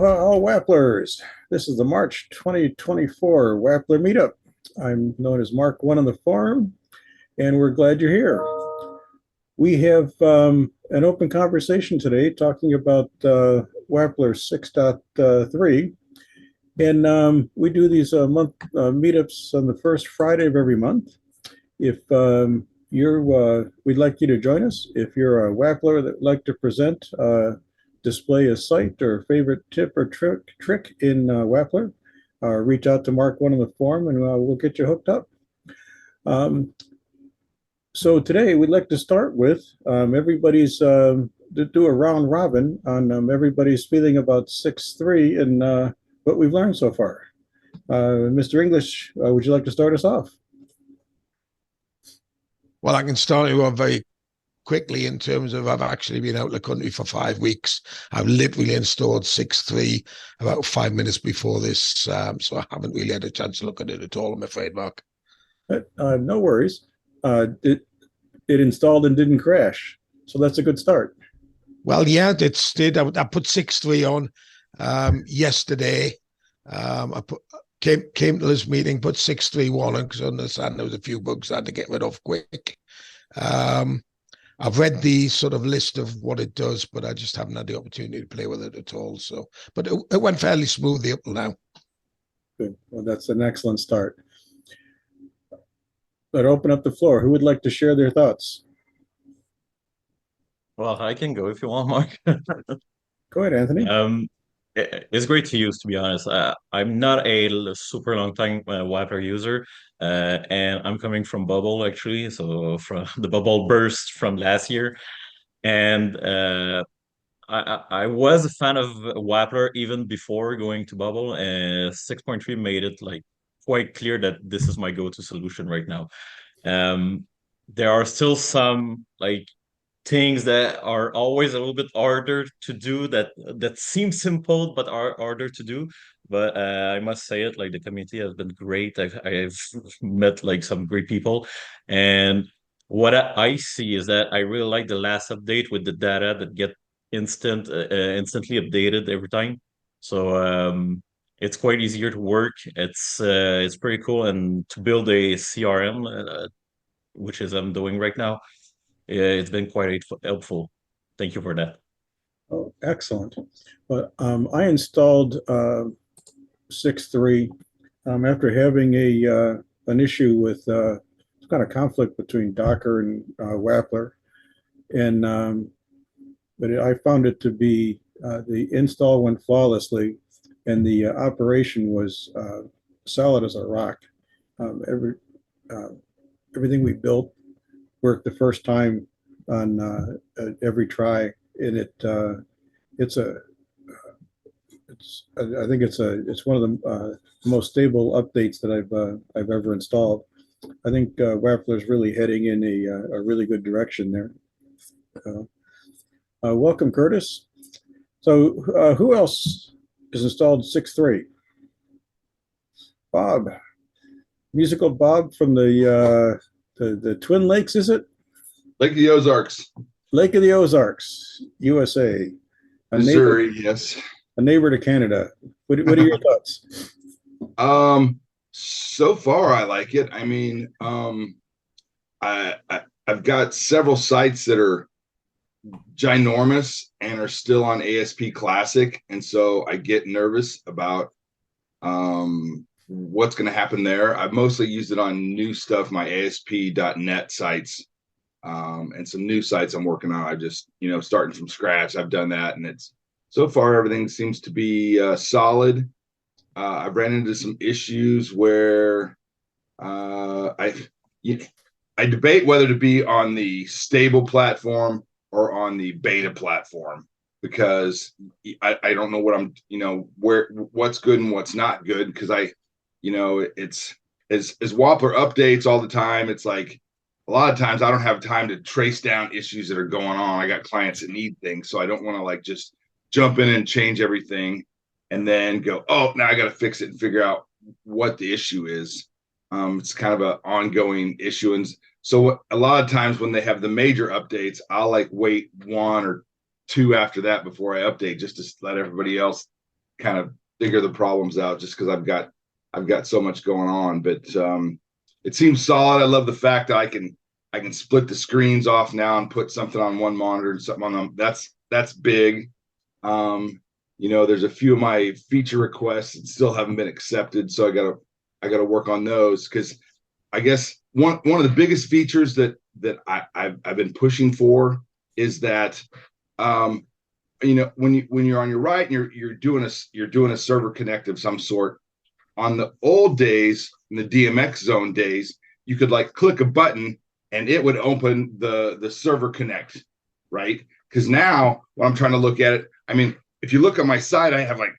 Aloha, all Wapplers. This is the March 2024 Wappler Meetup. I'm known as Mark One on the forum, and we're glad you're here. We have an open conversation today talking about Wappler 6.3, and we do these month meetups on the first Friday of every month. If we'd like you to join us. If you're a Wappler that would like to present, display a site or favorite tip or trick in Wappler, reach out to Mark One on the forum and we'll get you hooked up. So today we'd like to start with everybody's to do a round robin on everybody's feeling about 6.3 and what we've learned so far. Mr. English, would you like to start us off? Well, I can start you off very quickly in terms of I've actually been out of the country for 5 weeks. I've literally installed 6.3 about 5 minutes before this, so I haven't really had a chance to look at it at all, I'm afraid, Mark. No worries. It installed and didn't crash, so that's a good start. Well, yeah, it did. I put 6.3 on yesterday. I came to this meeting, put 6.3 on because I understand there was a few bugs I had to get rid of quick. I've read the sort of list of what it does, but I just haven't had the opportunity to play with it at all. So, but it went fairly smoothly up till now. Good. Well, that's an excellent start. But open up the floor. Who would like to share their thoughts? Well, I can go if you want, Mark. Go ahead, Anthony. It's great to use, to be honest. I'm not a super long time Wappler user, and I'm coming from Bubble actually, so from the Bubble burst from last year, and I was a fan of Wappler even before going to Bubble, and 6.3 made it like quite clear that this is my go-to solution right now. There are still some like things that are always a little bit harder to do that seem simple but are harder to do, but I must say it, like the community has been great. I've met like some great people, and what I see is that I really like the last update with the data that get instantly updated every time. So it's quite easier to work. It's pretty cool, and to build a CRM, which is I'm doing right now, it's been quite helpful. Thank you for that. Oh, excellent. Well, I installed 6.3 after having an issue with kind of conflict between Docker and Wappler, and but I found it to be the install went flawlessly, and the operation was solid as a rock. Everything we built worked the first time on every try, and I think it's one of the most stable updates that I've ever installed. I think Wappler is really heading in a really good direction there. Welcome, Curtis. So who else has installed 6.3? Bob, musical Bob from the Twin Lakes, is it? Lake of the Ozarks. Lake of the Ozarks, USA. Missouri, yes. A neighbor to Canada. What are your thoughts? So far I like it. I mean, I've got several sites that are ginormous and are still on ASP Classic, and so I get nervous about what's going to happen there. I've mostly used it on new stuff, my ASP.NET sites, and some new sites I'm working on. I just, starting from scratch. I've done that, and it's so far everything seems to be solid. I've ran into some issues where I debate whether to be on the stable platform or on the beta platform, because I don't know what I'm, what's good and what's not good, because it's as Wappler updates all the time. It's like a lot of times I don't have time to trace down issues that are going on. I got clients that need things, so I don't want to like just jump in and change everything and then go, oh, now I got to fix it and figure out what the issue is. It's kind of an ongoing issue. And so a lot of times when they have the major updates, I'll like wait 1 or 2 after that before I update, just to let everybody else kind of figure the problems out just because I've got so much going on. But it seems solid. I love the fact that I can split the screens off now and put something on one monitor and something on them. That's big. There's a few of my feature requests that still haven't been accepted, so I gotta work on those, because I guess one of the biggest features that I've been pushing for is that when you're on your right and you're doing a server connect of some sort. On the old days, in the DMX zone days, you could like click a button and it would open the server connect, right? Because now when I'm trying to look at it, I mean, if you look on my site, I have like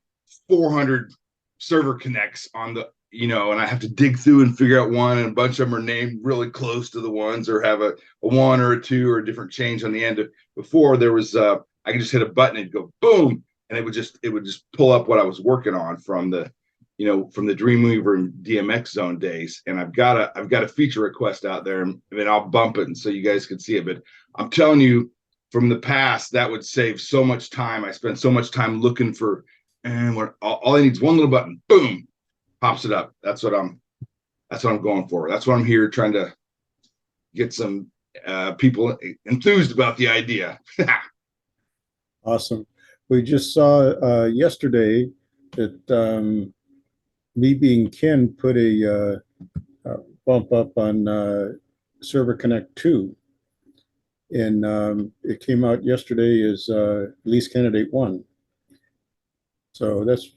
400 server connects on the, and I have to dig through and figure out one, and a bunch of them are named really close to the ones, or have a 1 or a 2 or a different change on the end. Before there was, I could just hit a button and go boom, and it would just pull up what I was working on from the Dreamweaver and DMX zone days. And I've got a feature request out there, and I'll bump it and so you guys can see it. But I'm telling you, from the past, that would save so much time. I spent so much time looking for, and all I need is one little button, boom, pops it up. That's what I'm going for. That's what I'm here trying to get some people enthused about the idea. Awesome. We just saw yesterday that me being Ken put a bump up on Server Connect 2. And it came out yesterday as release candidate 1. So that's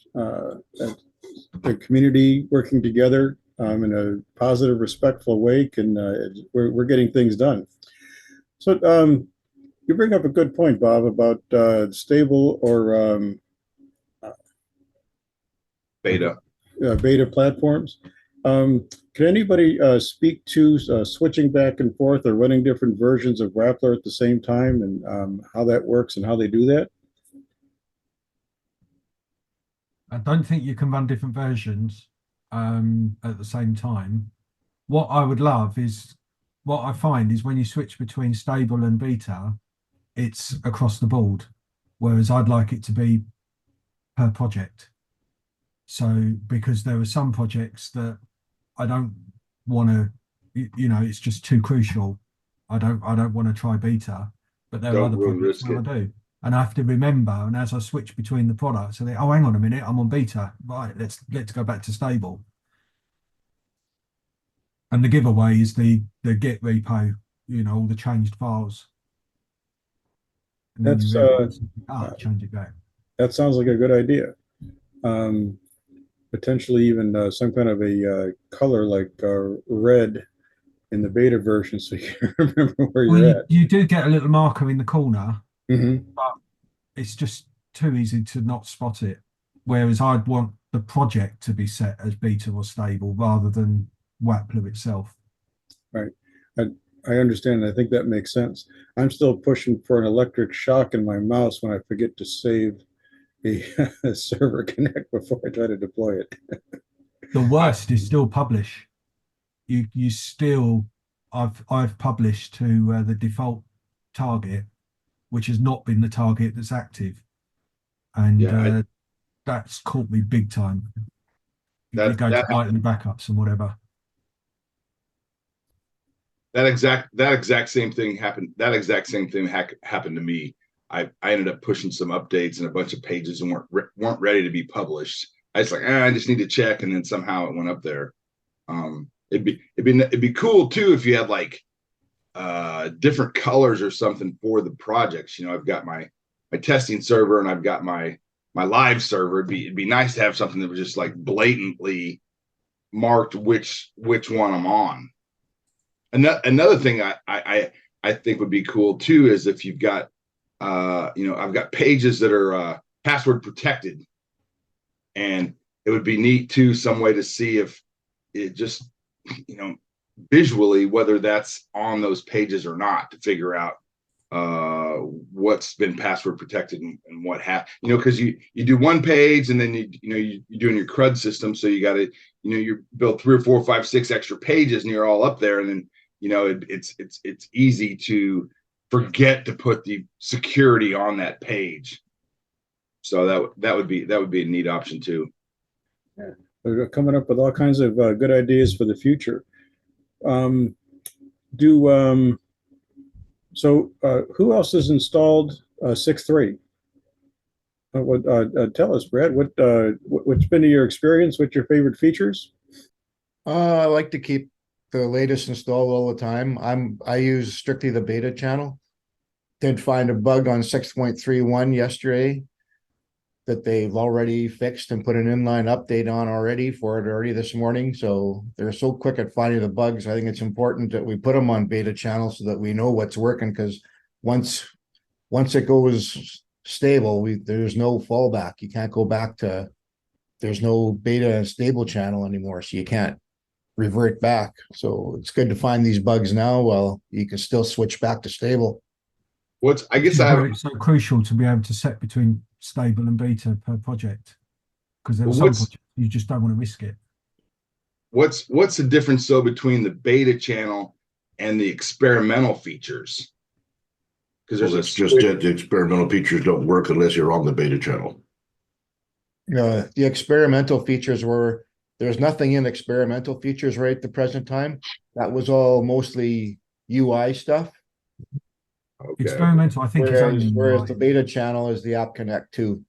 the community working together in a positive, respectful way, and we're getting things done. So you bring up a good point, Bob, about stable or beta platforms. Can anybody speak to switching back and forth or running different versions of Wappler at the same time, and how that works and how they do that? I don't think you can run different versions at the same time. What I would love is, what I find is when you switch between stable and beta, it's across the board, whereas I'd like it to be per project. So, because there are some projects that I don't want to, it's just too crucial. I don't want to try beta, but there are other projects where I do. And I have to remember, and as I switch between the products, I think, oh, hang on a minute, I'm on beta. Right, let's go back to stable. And the giveaway is the Git repo, all the changed files. And That's change it back. That sounds like a good idea. Potentially even some kind of a color like red in the beta version, so you can remember where you're at. You do get a little marker in the corner, Mm-hmm. but it's just too easy to not spot it. Whereas I'd want the project to be set as beta or stable rather than Wappler itself. Right. I understand. I think that makes sense. I'm still pushing for an electric shock in my mouse when I forget to save a server connect before I try to deploy it. The worst is still publish. You still, I've published to the default target, which has not been the target that's active, and that's caught me big time. You go to item backups and whatever. That exact same thing happened. That exact same thing happened to me. I ended up pushing some updates and a bunch of pages and weren't ready to be published. I was like, I just need to check, and then somehow it went up there. It'd be cool too if you had like different colors or something for the projects. I've got my testing server and I've got my live server. It'd be nice to have something that was just like blatantly marked which one I'm on. Another thing I think would be cool too is if you've got I've got pages that are password protected, and it would be neat too, some way to see if it just visually whether that's on those pages or not, to figure out what's been password protected and what because you do one page and then you're doing your CRUD system, so you got to you build 3 or 4 or 5, 6 extra pages and you're all up there, and then it's easy to forget to put the security on that page. So that would be a neat option too. They're coming up with all kinds of good ideas for the future. Um, do who else has installed 6.3? Tell us, Brad. What's been your experience? What's your favorite features? I like to keep the latest installed all the time. I use strictly the beta channel. Did find a bug on 6.31 yesterday that they've already fixed and put an inline update on already this morning. So they're so quick at finding the bugs. I think it's important that we put them on beta channel so that we know what's working, because once it goes stable, there's no fallback. You can't go back to, there's no beta stable channel anymore, so you can't revert back. So it's good to find these bugs now while you can still switch back to stable. It's so crucial to be able to set between stable and beta per project, because there are some projects you just don't want to risk it. What's the difference though between the beta channel and the experimental features? Because it's just that the experimental features don't work unless you're on the beta channel. The experimental features there's nothing in experimental features right at the present time. That was all mostly UI stuff. Okay. Experimental, I think, whereas the beta channel is the App Connect 2.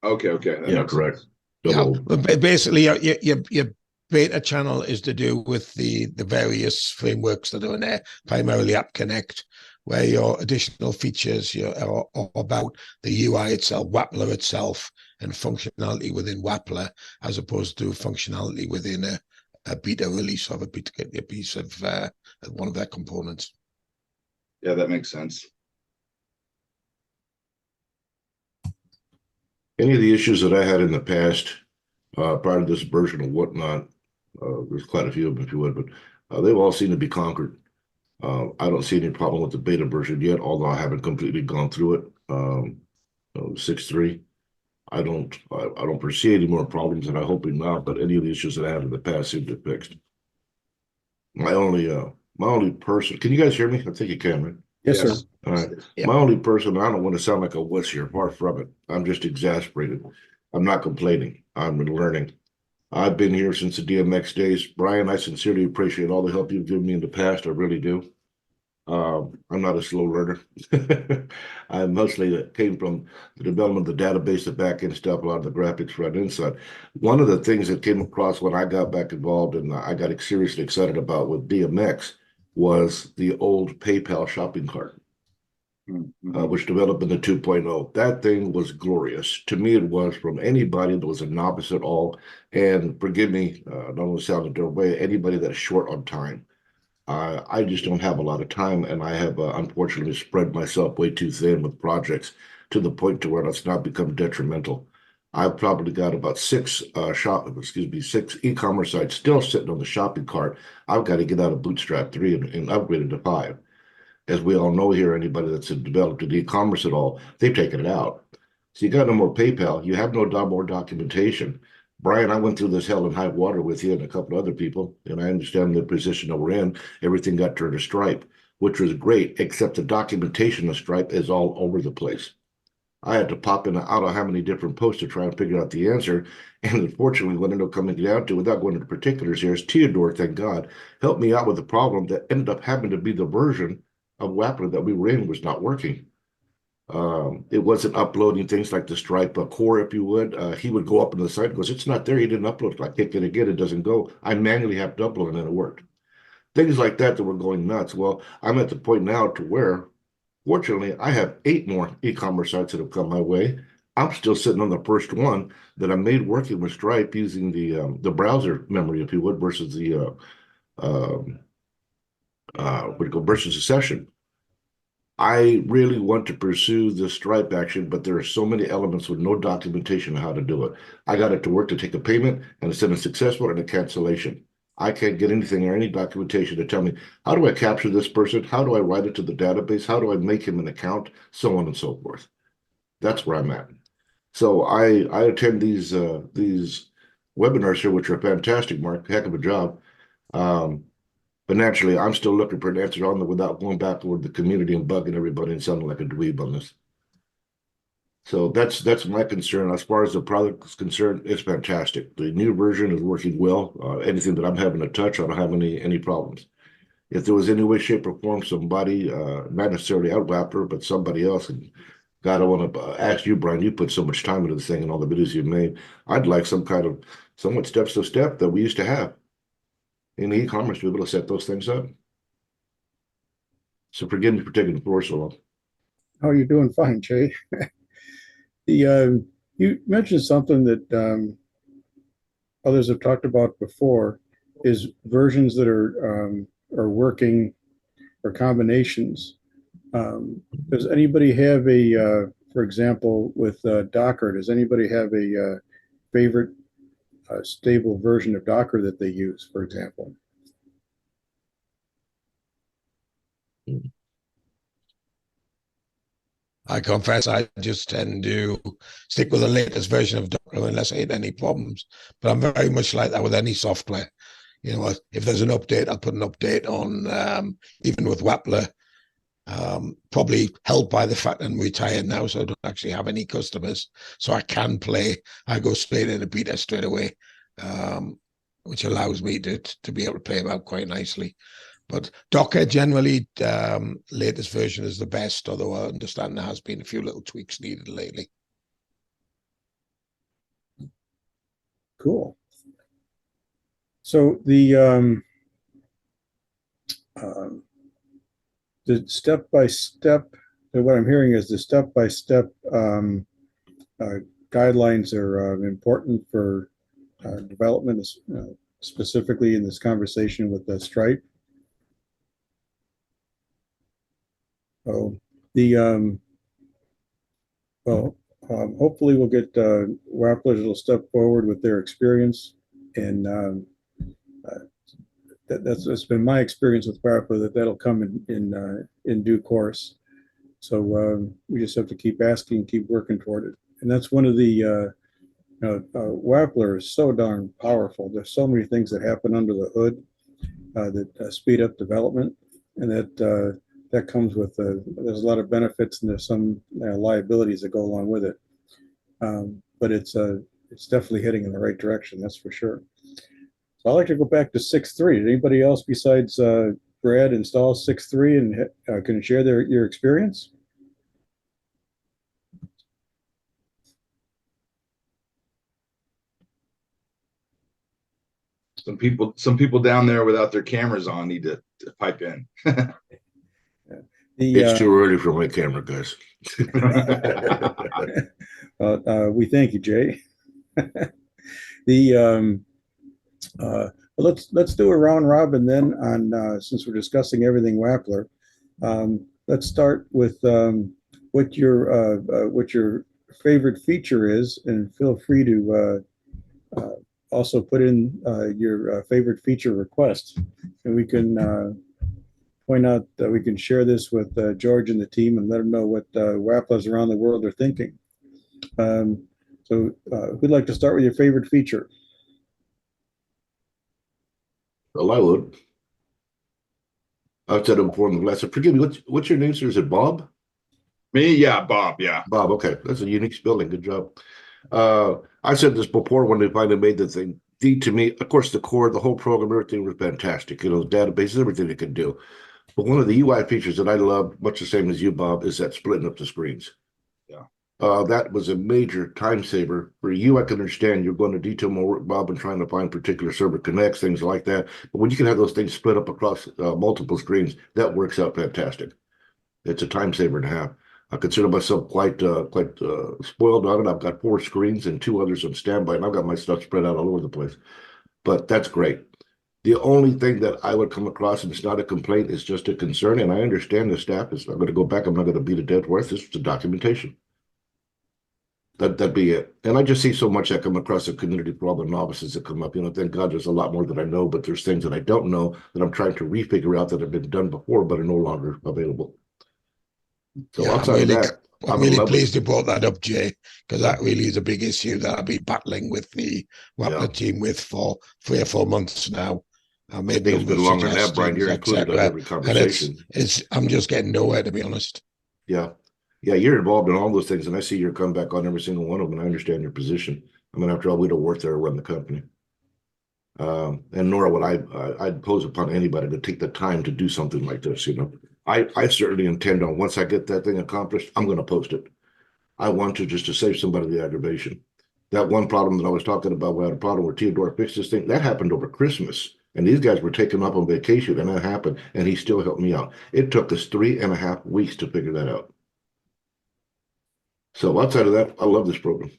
Okay. Yeah, correct. Yeah, basically, your beta channel is to do with the various frameworks that are in there, primarily App Connect, where your additional features are about the UI itself, Wappler itself, and functionality within Wappler, as opposed to functionality within a beta release of a piece of one of their components. Yeah, that makes sense. Any of the issues that I had in the past, prior to this version of whatnot, there's quite a few of them, if you would, but they've all seemed to be conquered. I don't see any problem with the beta version yet, although I haven't completely gone through it. 6.3, I don't foresee any more problems, and I'm hoping not. But any of the issues that I had in the past seem to be fixed. My only person. Can you guys hear me? I think you can, right? Yes, sir. All right. Yeah. My only person. I don't want to sound like a wuss here. Far from it. I'm just exasperated. I'm not complaining. I'm learning. I've been here since the DMX days. Brian, I sincerely appreciate all the help you've given me in the past. I really do. I'm not a slow learner. I mostly came from the development of the database, the back-end stuff, a lot of the graphics front end side. One of the things that came across when I got back involved and I got seriously excited about with DMX was the old PayPal shopping cart, which developed in the 2.0. That thing was glorious. To me, it was, from anybody that was a novice at all. And forgive me, not only sounding their way, anybody that's short on time. I just don't have a lot of time, and I have unfortunately spread myself way too thin with projects to the point to where it's not become detrimental. I've probably got about six e-commerce sites still sitting on the shopping cart. I've got to get out of Bootstrap 3 and upgrade it to 5. As we all know here, anybody that's developed an e-commerce at all, they've taken it out. So you got no more PayPal. You have no more documentation. Brian, I went through this hell and high water with you and a couple of other people, and I understand the position that we're in. Everything got turned to Stripe, which was great, except the documentation of Stripe is all over the place. I had to pop in and out of how many different posts to try and figure out the answer. And unfortunately, what ended up coming down to, without going into particulars here, is Theodore, thank God, helped me out with the problem that ended up having to be the version of Wappler that we were in was not working. It wasn't uploading things like the Stripe core, if you would. He would go up on the site and goes, it's not there. He didn't upload it. I kick it again. It doesn't go. I manually have to upload it, and then it worked. Things like that were going nuts. Well, I'm at the point now to where, fortunately, I have 8 more e-commerce sites that have come my way. I'm still sitting on the first one that I made working with Stripe using the browser memory, if you would, versus the versus the session. I really want to pursue the Stripe action, but there are so many elements with no documentation on how to do it. I got it to work to take a payment and send a successful and a cancellation. I can't get anything or any documentation to tell me, how do I capture this person? How do I write it to the database? How do I make him an account? So on and so forth. That's where I'm at. So I attend these webinars here, which are fantastic, Mark. Heck of a job. But naturally, I'm still looking for an answer on them without going back toward the community and bugging everybody and sounding like a dweeb on this. So that's my concern. As far as the product is concerned, it's fantastic. The new version is working well. Anything that I'm having to touch, I don't have any problems. If there was any way, shape, or form, somebody, not necessarily out Wappler, but somebody else, and God, I want to ask you, Brian, you put so much time into this thing and all the videos you've made. I'd like some kind of somewhat steps to step that we used to have in e-commerce to be able to set those things up. So forgive me for taking the floor so long. Oh, you're doing fine, Jay. You mentioned something that others have talked about before, is versions that are working, or combinations. Does anybody have a, for example, with Docker, does anybody have a favorite stable version of Docker that they use, for example? I confess I just tend to stick with the latest version of Docker unless I hit any problems. But I'm very much like that with any software. You know, if there's an update, I'll put an update on, even with Wappler, probably helped by the fact that I'm retired now, so I don't actually have any customers. So I can play. I go straight into beta straight away, which allows me to be able to play them out quite nicely. But Docker generally, latest version is the best, although I understand there has been a few little tweaks needed lately. Cool. So the step-by-step, what I'm hearing is the step-by-step guidelines are important for development, specifically in this conversation with Stripe. Oh, hopefully we'll get Wapplers will step forward with their experience, and that's been my experience with Wappler, that'll come in due course. So we just have to keep asking, keep working toward it, and that's one of the Wappler is so darn powerful. There's so many things that happen under the hood that speed up development, and that comes with there's a lot of benefits, and there's some liabilities that go along with it. But it's definitely heading in the right direction, that's for sure. So I'd like to go back to 6.3. Did anybody else besides Brad install 6.3 and can share your experience? Some people down there without their cameras on need to pipe in. It's too early for my camera, guys. We thank you, Jay. Let's do a round robin then on since we're discussing everything Wappler. Let's start with what your favorite feature is, and feel free to also put in your favorite feature request, and we can point out that we can share this with George and the team and let them know what Wapplers around the world are thinking. So who'd like to start with your favorite feature? Well, I would. I've said it before in the last. Forgive me. What's your name, sir? Is it Bob? Me, yeah, Bob, yeah. Bob. Okay, that's a unique spelling. Good job. I said this before when they finally made the thing. To me, of course, the core, the whole program, everything was fantastic. You know, databases, everything it could do. But one of the UI features that I loved, much the same as you, Bob, is that splitting up the screens. Yeah. That was a major time saver for you. I can understand you're going to detail more work, Bob, and trying to find particular server connects, things like that. But when you can have those things split up across multiple screens, that works out fantastic. It's a time saver to have. I consider myself quite spoiled on it. I've got 4 screens and 2 others on standby, and I've got my stuff spread out all over the place. But that's great. The only thing that I would come across, and it's not a complaint, it's just a concern, and I understand the staff is, I'm going to go back, I'm not going to beat a dead horse. This is the documentation. That'd be it. And I just see so much that come across the community for all the novices that come up. You know, thank God there's a lot more that I know, but there's things that I don't know that I'm trying to refigure out that have been done before, but are no longer available. So Yeah, outside of that, I'm really pleased you brought that up, Jay, because that really is a big issue that I've been battling with the Wappler team with for 3 or 4 months now. I made it's been longer than that, Brian. You're included on every conversation. I'm just getting nowhere, to be honest. Yeah. Yeah, you're involved in all those things, and I see your comeback on every single one of them, and I understand your position. I mean, after all, we don't work there or run the company. And nor would I'd pose upon anybody to take the time to do something like this, you know. I certainly intend on, once I get that thing accomplished, I'm going to post it. I want to, just to save somebody the aggravation. That one problem that I was talking about, we had a problem where Theodore fixed this thing, that happened over Christmas. And these guys were taken up on vacation, and that happened, and he still helped me out. It took us 3.5 weeks to figure that out. So outside of that, I love this program.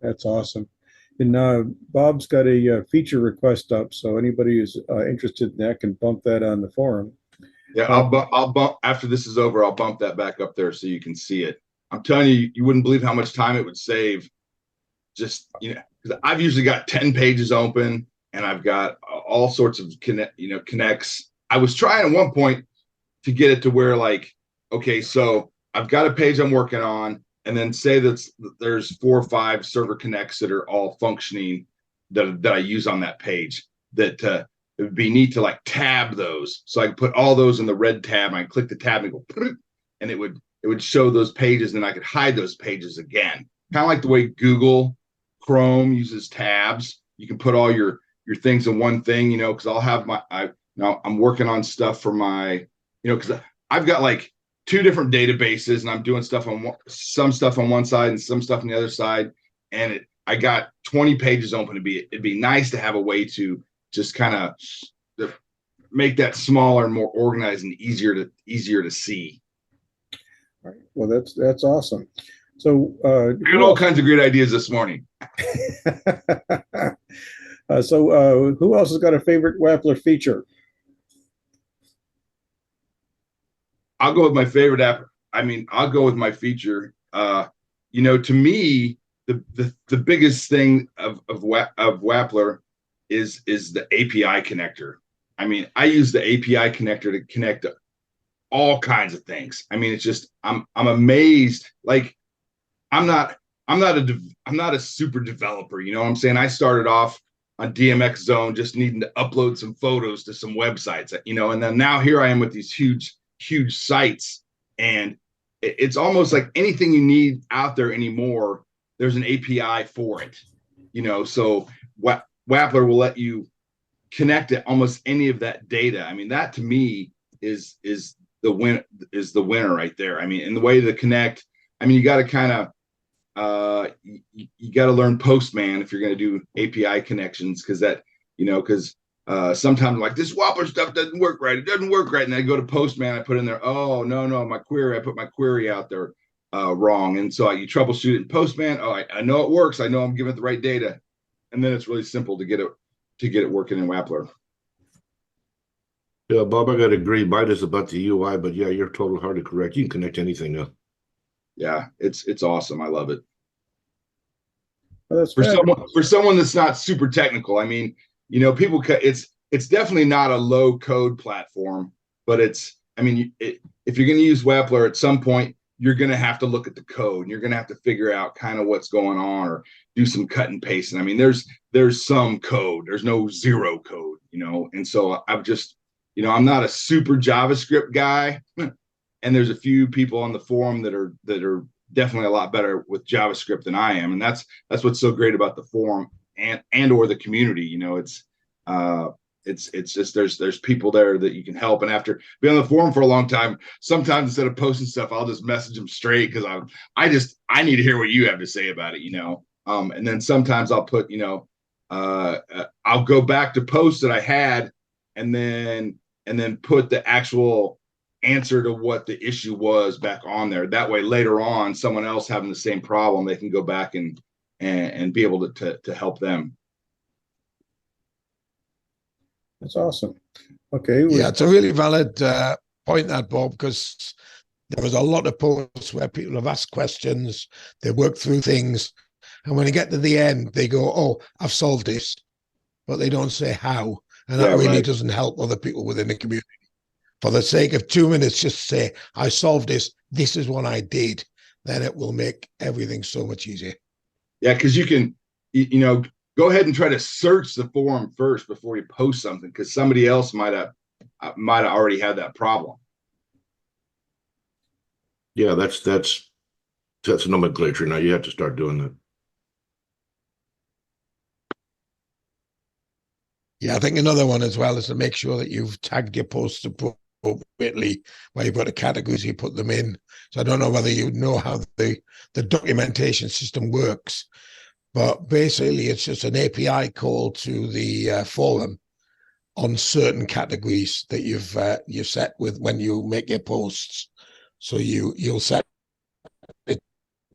That's awesome. And Bob's got a feature request up, so anybody who's interested in that can bump that on the forum. Yeah, I'll bump after this is over. I'll bump that back up there so you can see it. I'm telling you, you wouldn't believe how much time it would save. Just, you know, because I've usually got 10 pages open, and I've got all sorts of connects. I was trying at one point to get it to where, like, okay, so I've got a page I'm working on, and then say that there's 4 or 5 server connects that are all functioning that I use on that page. That it would be neat to like tab those, so I could put all those in the red tab. And I click the tab and go, and it would show those pages, and I could hide those pages again. Kind of like the way Google Chrome uses tabs. You can put all your things in one thing, you know, because I'll have now I'm working on stuff for my, you know, because I've got like 2 different databases, and I'm doing stuff on some stuff on one side and some stuff on the other side. And I got 20 pages open. It'd be nice to have a way to just kind of make that smaller and more organized and easier to see. All right. Well, that's awesome. So I got all kinds of great ideas this morning. So who else has got a favorite Wappler feature? I'll go with my favorite app. I mean, I'll go with my feature. You know, to me, the biggest thing of Wappler is the API connector. I mean, I use the API connector to connect all kinds of things. I mean, it's just I'm amazed. Like, I'm not a super developer. You know what I'm saying? I started off on DMX Zone just needing to upload some photos to some websites, you know, and then now here I am with these huge sites, and it's almost like anything you need out there anymore, there's an API for it, you know. So Wappler will let you connect to almost any of that data. I mean, that to me is the winner right there. I mean, in the way to connect, I mean, you got to kind of you got to learn Postman if you're going to do API connections, because that, you know, because sometimes like this Wappler stuff doesn't work right. It doesn't work right. And I go to Postman, I put in there, oh, no, my query, I put my query out there wrong. And so you troubleshoot it in Postman. Oh, I know it works. I know I'm giving it the right data. And then it's really simple to get it working in Wappler. Yeah, Bob, I got to agree. Mine is about the UI, but yeah, you're totally hard to correct. You can connect anything now. Yeah, it's awesome. I love it. Oh, that's for someone that's not super technical. I mean, you know, it's definitely not a low code platform, but it's, I mean, if you're going to use Wappler at some point, you're going to have to look at the code, and you're going to have to figure out kind of what's going on, or do some cut and paste. And I mean, there's some code, there's no zero code, you know. And so I've just, you know, I'm not a super JavaScript guy, and there's a few people on the forum that are definitely a lot better with JavaScript than I am. And that's what's so great about the forum and or the community. You know, it's just there's people there that you can help. And after being on the forum for a long time, sometimes instead of posting stuff, I'll just message them straight, because I need to hear what you have to say about it, you know. And then sometimes I'll put, you know, I'll go back to posts that I had, and then put the actual answer to what the issue was back on there. That way, later on, someone else having the same problem, they can go back and be able to help them. That's awesome. Okay. Yeah, it's a really valid point, that, Bob, because there was a lot of posts where people have asked questions, they work through things, and when they get to the end, they go, oh, I've solved this, but they don't say how. And that really doesn't help other people within the community. For the sake of 2 minutes, just say, I solved this. This is what I did. Then it will make everything so much easier. Yeah, because you can, you know, go ahead and try to search the forum first before you post something, because somebody else might have already had that problem. Yeah, that's nomenclature. Now you have to start doing that. Yeah, I think another one as well is to make sure that you've tagged your posts appropriately where you've got the categories, you put them in. So I don't know whether you know how the documentation system works, but basically it's just an API call to the forum on certain categories that you've set with when you make your posts. So you'll set it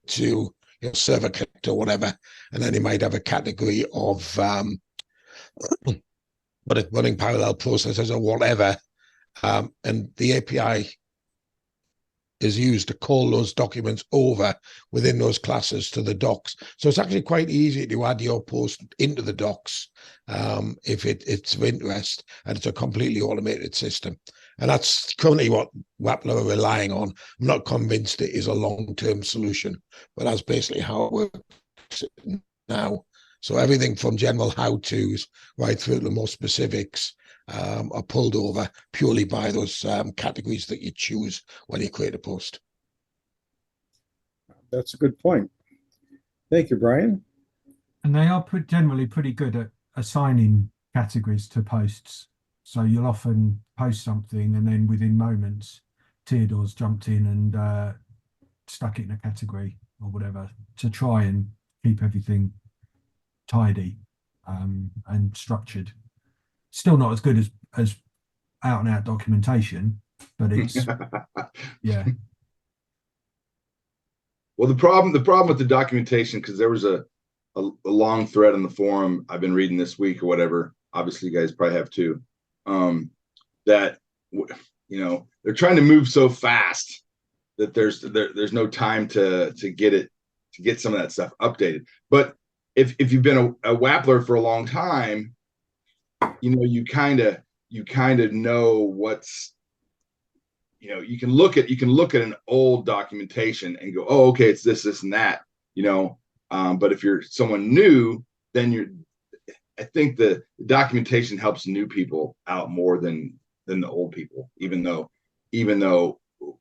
to your server clicked or whatever, and then you might have a category of running parallel processes or whatever, and the API is used to call those documents over within those classes to the docs. So it's actually quite easy to add your post into the docs if it's of interest, and it's a completely automated system. And that's currently what Wappler are relying on. I'm not convinced it is a long-term solution, but that's basically how it works now. So everything from general how-tos right through to the more specifics are pulled over purely by those categories that you choose when you create a post. That's a good point. Thank you, Brian. And they are generally pretty good at assigning categories to posts. So you'll often post something and then within moments, Theodore's jumped in and stuck it in a category or whatever to try and keep everything tidy and structured. Still not as good as out and out documentation, but it's yeah. Well, the problem with the documentation, because there was a long thread in the forum I've been reading this week or whatever. Obviously, you guys probably have too. That they're trying to move so fast that there's no time to get some of that stuff updated. But if you've been a Wappler for a long time, you kind of know what's, you can look at an old documentation and go, oh, okay, it's this and that, but if you're someone new, then I think the documentation helps new people out more than the old people, even though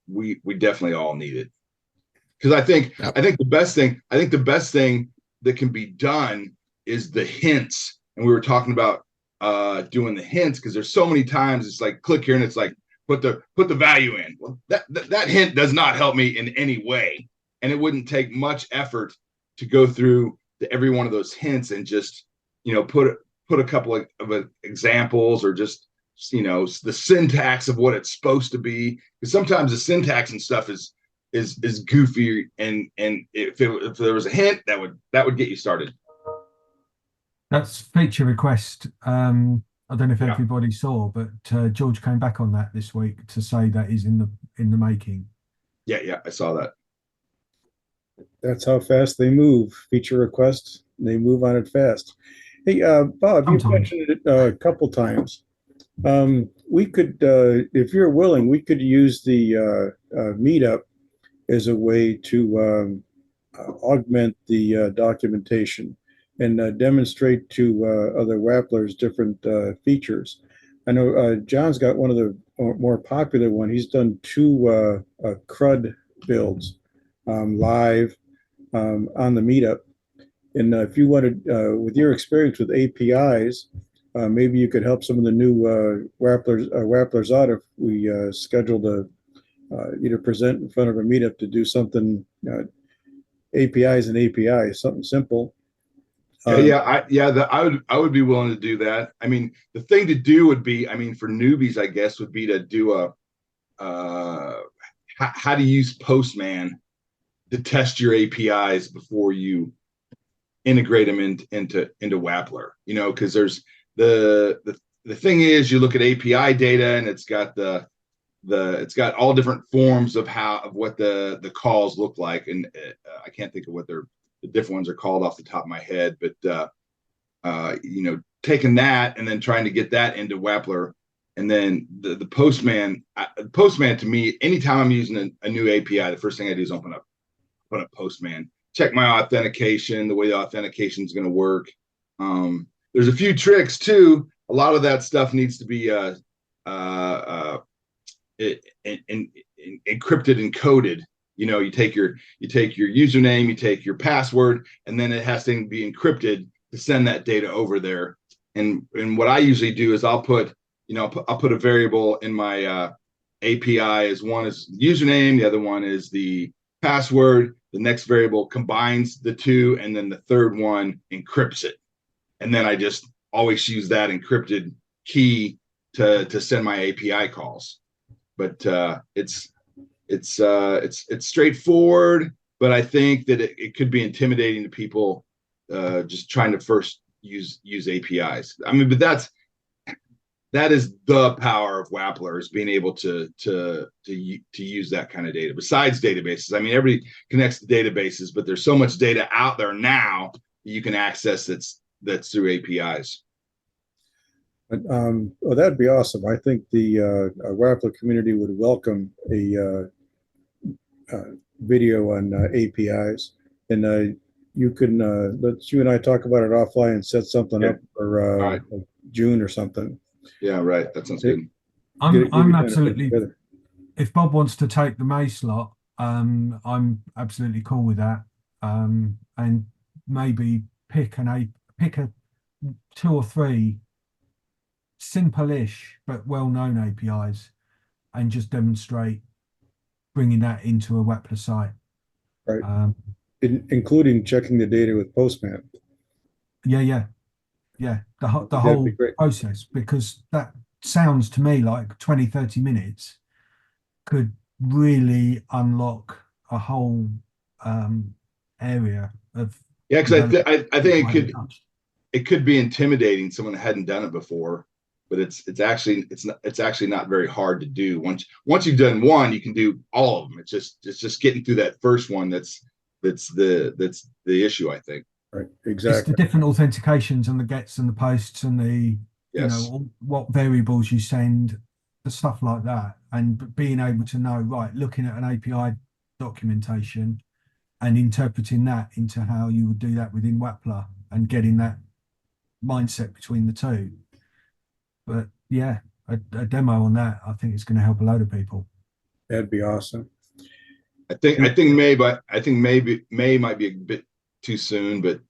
we definitely all need it. Because I think the best thing that can be done is the hints. And we were talking about doing the hints, because there's so many times it's like click here and it's like put the value in. Well, that hint does not help me in any way, and it wouldn't take much effort to go through every one of those hints and just put a couple of examples, or just the syntax of what it's supposed to be, because sometimes the syntax and stuff is goofy, and if there was a hint that would get you started. That's feature request. I don't know if everybody saw, but George came back on that this week to say that is in the making. Yeah, I saw that. That's how fast they move. Feature requests, they move on it fast. Hey, Bob, Sometimes. you mentioned it a couple times. We could, if you're willing, we could use the Meetup as a way to augment the documentation and demonstrate to other Wapplers different features. I know John's got one of the more popular one. He's done 2 CRUD builds live on the Meetup. And if you wanted, with your experience with APIs, maybe you could help some of the new Wapplers out if we scheduled either present in front of a Meetup to do something, APIs and APIs, something simple. I would be willing to do that. I mean, the thing to do would be, for newbies, I guess, would be to do how to use Postman to test your APIs before you integrate them into Wappler. Because there's the thing is, you look at API data and it's got it's got all different forms of what the calls look like, and I can't think of what the different ones are called off the top of my head, but taking that and then trying to get that into Wappler, and then the Postman to me, anytime I'm using a new API, the first thing I do is open up Postman, check my authentication, the way the authentication is going to work. There's a few tricks too. A lot of that stuff needs to be encrypted and coded You know, you take your username, you take your password, and then it has to be encrypted to send that data over there. And what I usually do is I'll put a variable in my API as one is username, the other one is the password. The next variable combines the two, and then the third one encrypts it. And then I just always use that encrypted key to send my API calls. But it's straightforward, but I think that it could be intimidating to people just trying to first use APIs. I mean, but that is the power of Wapplers, being able to use that kind of data. Besides databases, I mean, everybody connects to databases, but there's so much data out there now that you can access that's through APIs. But, well, that'd be awesome. I think the Wappler community would welcome a video on APIs, and you can let you and I talk about it offline and set something up for right. June or something. Yeah, right. That sounds good. I'm absolutely. If Bob wants to take the May slot, I'm absolutely cool with that. And maybe pick a 2 or 3 simple-ish but well-known APIs, and just demonstrate bringing that into a Wappler site. Right. Including checking the data with Postman. Yeah. The whole process, because that sounds to me like 20-30 minutes could really unlock a whole area of. Yeah, because I think it could be intimidating someone that hadn't done it before, but it's actually not very hard to do. Once you've done one, you can do all of them. It's just getting through that first one that's the issue, I think. Right, exactly. It's the different authentications and the gets and the posts and the what variables you send, the stuff like that, and being able to know, right, looking at an API documentation and interpreting that into how you would do that within Wappler and getting that mindset between the two. But yeah, a demo on that, I think it's going to help a load of people. That'd be awesome. I think May might be a bit too soon, but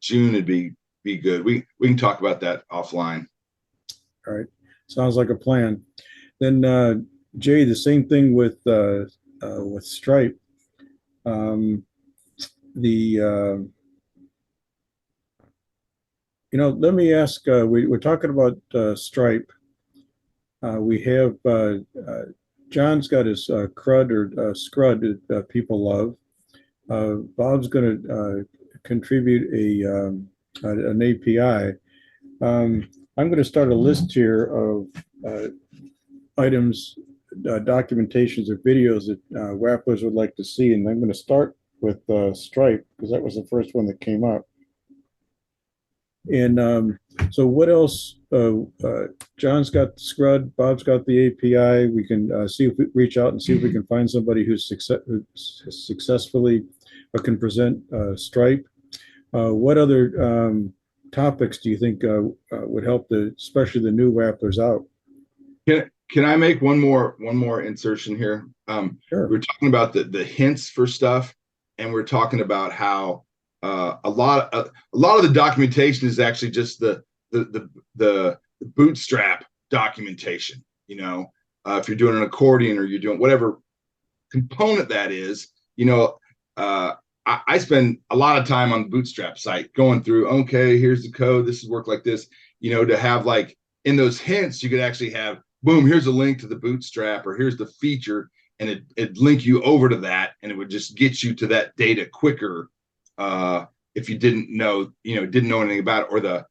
June would be good. We can talk about that offline. All right, sounds like a plan. Then Jay, the same thing with Stripe. Let me ask. We're talking about Stripe. We have John's got his CRUD or SCRUD that people love. Bob's going to contribute an API. I'm going to start a list here of items, documentations, or videos that Wapplers would like to see, and I'm going to start with Stripe because that was the first one that came up. And so what else? John's got the SCRUD, Bob's got the API. We can see if we reach out and see if we can find somebody who's successfully can present Stripe. What other topics do you think would help especially the new Wapplers out? Can I make one more insertion here? Sure. We're talking about the hints for stuff, and we're talking about how a lot of the documentation is actually just the bootstrap documentation. If you're doing an accordion or you're doing whatever component that is, I spend a lot of time on the bootstrap site going through, okay, here's the code, this is work like this, to have like in those hints, you could actually have, boom, here's a link to the bootstrap, or here's the feature, and it'd link you over to that, and it would just get you to that data quicker if you didn't know anything about it, or the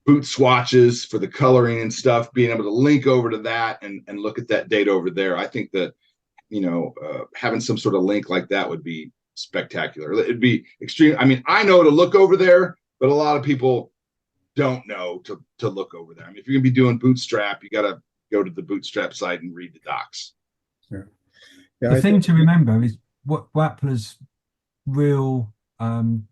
boot swatches for the coloring and stuff, being able to link over to that and look at that data over there. I think that having some sort of link like that would be spectacular. It'd be extreme. I mean, I know to look over there, but a lot of people don't know to look over there. I mean, if you're gonna be doing bootstrap, you got to go to the bootstrap site and read the docs. Sure. Yeah, the thing to remember is what Wappler's real, I don't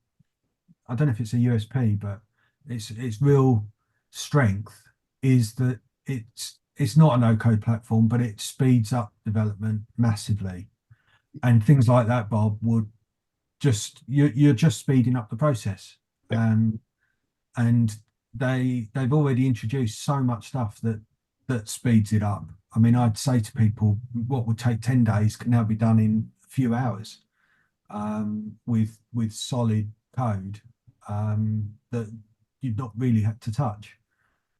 know if it's a USP, but its real strength is that it's it's not a no-code platform, but it speeds up development massively. And things like that, Bob, would just you're just speeding up the process. And they've already introduced so much stuff that speeds it up. I mean, I'd say to people, what would take 10 days can now be done in a few hours, with solid code that you've not really had to touch.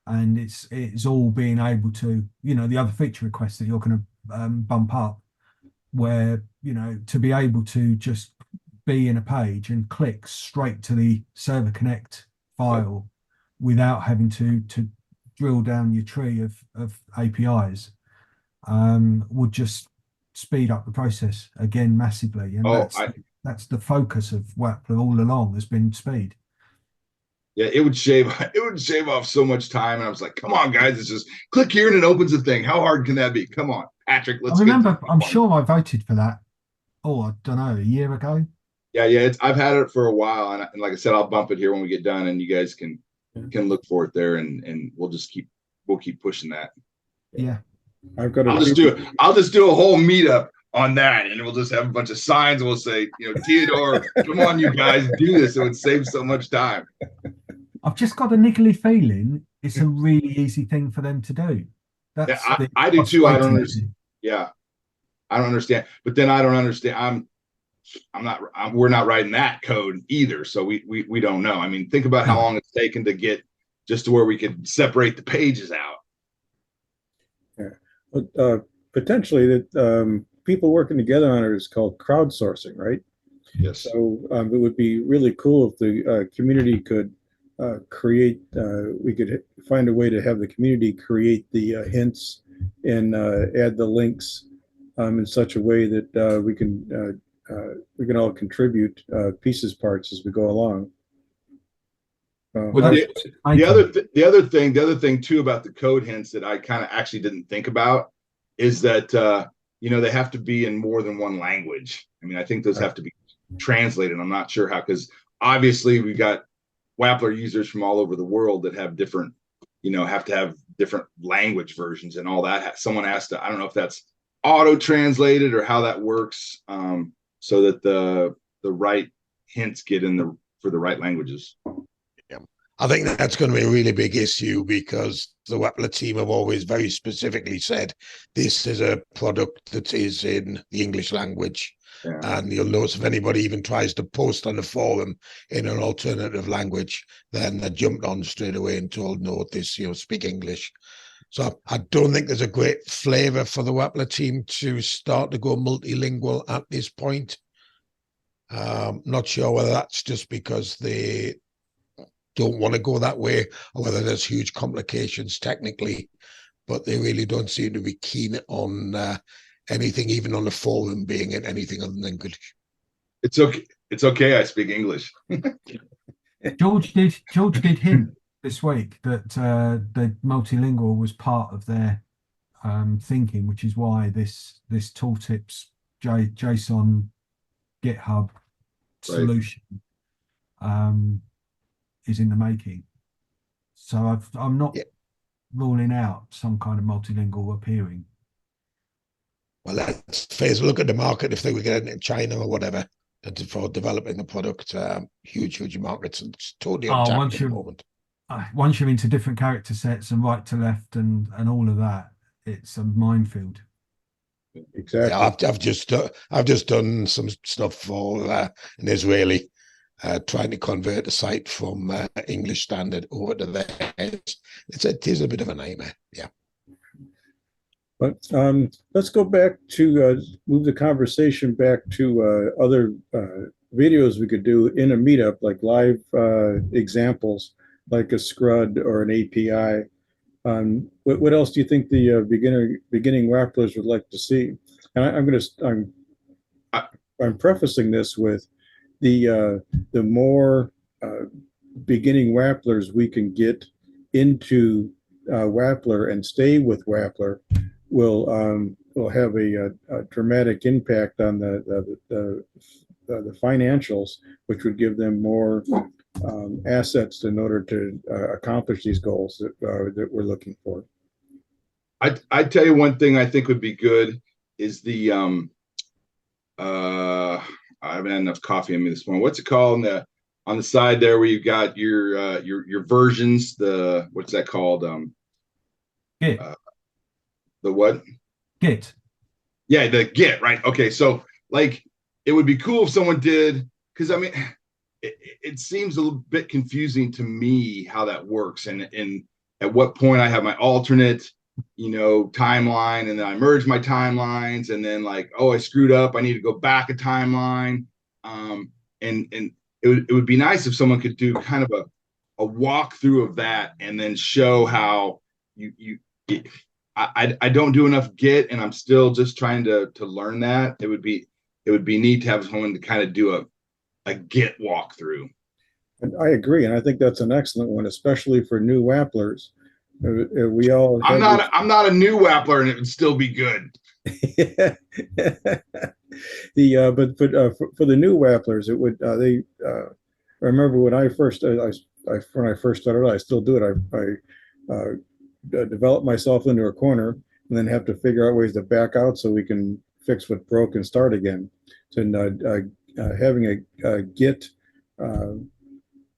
And it's all being able to, the other feature requests that you're going to bump up, where, to be able to just be in a page and click straight to the server connect file without having to drill down your tree of APIs, would just speed up the process again massively. And that's the focus of Wappler all along, has been speed. Yeah, it would shave off so much time. And I was like, come on, guys, it's just click here and it opens the thing. How hard can that be? Come on, Patrick, let's I'm sure I voted for that. Oh, I don't know, a year ago. Yeah. I've had it for a while. And like I said, I'll bump it here when we get done, and you guys can look for it there, and we'll keep pushing that. Yeah. I'll just do a whole meetup on that, and we'll just have a bunch of signs, and we'll say, Theodore, come on, you guys, do this. It would save so much time. I've just got a niggly feeling it's a really easy thing for them to do. I do too. I don't understand. Yeah, I don't understand. But then I don't understand. We're not writing that code either, so we don't know. I mean, think about how long it's taken to get just to where we could separate the pages out. Yeah, potentially that people working together on it is called crowdsourcing, right? Yes. So it would be really cool if the community could we could find a way to have the community create the hints and add the links in such a way that we can all contribute parts as we go along. The other thing too about the code hints that I kind of actually didn't think about is that they have to be in more than one language. I mean, I think those have to be translated. I'm not sure how, because obviously we've got Wappler users from all over the world that have different, have to have different language versions and all that. Someone has to, I don't know if that's auto translated or how that works, so that the right hints get in for the right languages. Yeah, I think that's going to be a really big issue, because the Wappler team have always very specifically said this is a product that is in the English language. Yeah. And you'll notice if anybody even tries to post on the forum in an alternative language, then they're jumped on straight away and told, no, this, speak English. So I don't think there's a great flavor for the Wappler team to start to go multilingual at this point. Not sure whether that's just because they don't want to go that way, or whether there's huge complications technically, but they really don't seem to be keen on anything, even on the forum, being in anything other than English. It's okay. It's okay. I speak English. George did hint this week that the multilingual was part of their thinking, which is why this tooltips JSON GitHub solution is in the making. So I'm not ruling out some kind of multilingual appearing. Well, let's face a look at the market. If they were getting in China or whatever, and for developing a product, huge markets, and it's totally untapped at the moment. Once you're into different character sets and right to left and all of that, it's a minefield. Exactly. Yeah, I've just done some stuff for an Israeli, trying to convert a site from English standard over to theirs. It is a bit of a nightmare. Yeah. But let's go back to move the conversation back to other videos we could do in a meetup, like live examples, like a CRUD or an API. What else do you think the beginning Wapplers would like to see? And I'm prefacing this with the more beginning Wapplers we can get into Wappler and stay with Wappler will have a dramatic impact on the financials, which would give them more assets in order to accomplish these goals that we're looking for. I tell you one thing I think would be good is the I haven't had enough coffee in me this morning. What's it called on the side there where you got your versions? What's that called? Git. The what? Git. Yeah, the Git, right? Okay, so like it would be cool if someone did, because I mean, it seems a little bit confusing to me how that works, and at what point I have my alternate, timeline, and then I merge my timelines, and then like, oh, I screwed up, I need to go back a timeline, and it would be nice if someone could do kind of a walkthrough of that, and then show how I don't do enough Git, and I'm still just trying to learn that. It would be neat to have someone to kind of do a Git walkthrough. And I agree, and I think that's an excellent one, especially for new Wapplers. We all. I'm not a new Wappler, and it would still be good. For the new Wapplers, it would I remember when I first started, I still do it. I develop myself into a corner and then have to figure out ways to back out so we can fix what broke and start again. So having a Git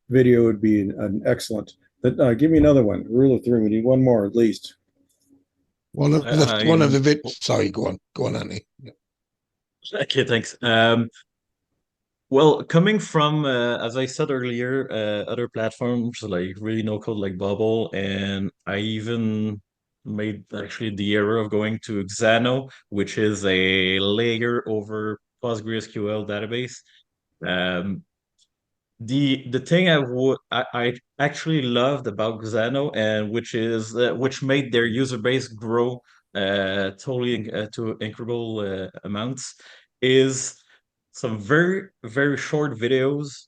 video would be an excellent. But give me another one. Rule of three. We need one more at least. Sorry, go on, Andy. Okay, thanks. Well, coming from, as I said earlier, other platforms like really no code like Bubble, and I even made actually the error of going to Xano, which is a layer over PostgreSQL database. The thing I actually loved about Xano, and which made their user base grow totally to incredible amounts, is some very, very short videos,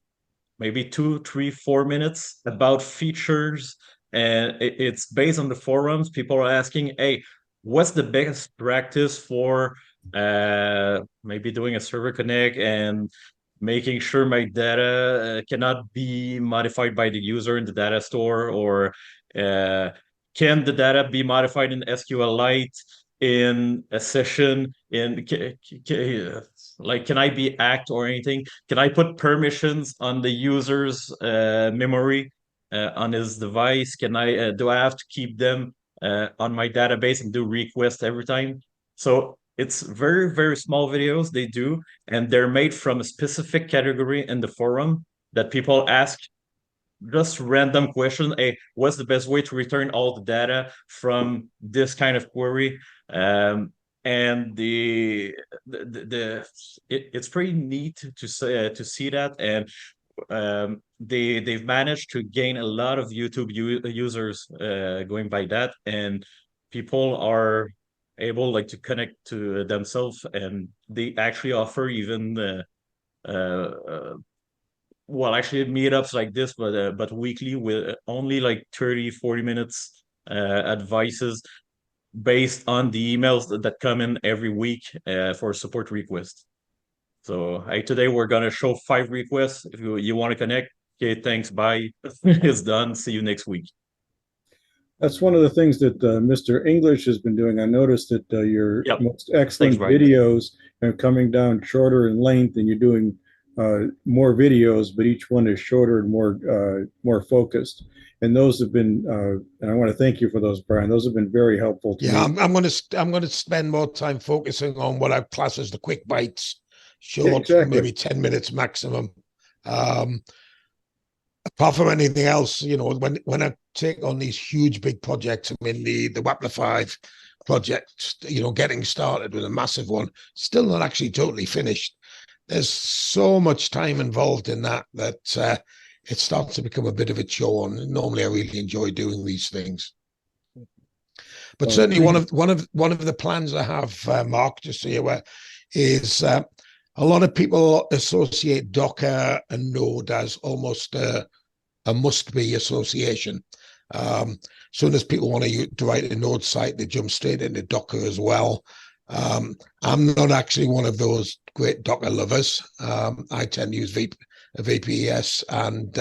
maybe 2, 3, 4 minutes, about features. And it's based on the forums. People are asking, hey, what's the best practice for maybe doing a server connect and making sure my data cannot be modified by the user in the data store, or can the data be modified in SQLite in a session, like, can I be act or anything? Can I put permissions on the user's memory on his device? Do I have to keep them on my database and do requests every time? So it's very, very small videos they do, and they're made from a specific category in the forum that people ask just random question. Hey, what's the best way to return all the data from this kind of query? And it's pretty neat to see that, and they've managed to gain a lot of YouTube users going by that, and people are able like to connect to themselves, and they actually offer even well, actually meetups like this, but weekly with only like 30-40 minutes advices based on the emails that come in every week for support requests. So today we're gonna show 5 requests. If you want to connect, okay, thanks, bye. It's done. See you next week. That's one of the things that Mr. English has been doing. I noticed that your most excellent videos are coming down shorter in length, and you're doing more videos, but each one is shorter and more focused. And those have been, and I want to thank you for those, Brian. Those have been very helpful to me. I'm going to spend more time focusing on what I class as the quick bites, short, exactly. Maybe 10 minutes maximum. Apart from anything else, when I take on these huge big projects, I mean the Wappler 5 project, getting started with a massive one, still not actually totally finished. There's so much time involved in that it starts to become a bit of a chore. And normally, I really enjoy doing these things. But certainly, one of the plans I have, Mark, just so you're aware, is a lot of people associate Docker and Node as almost a must-be association. Soon as people want to write a Node site, they jump straight into Docker as well. I'm not actually one of those great Docker lovers. I tend to use VPS and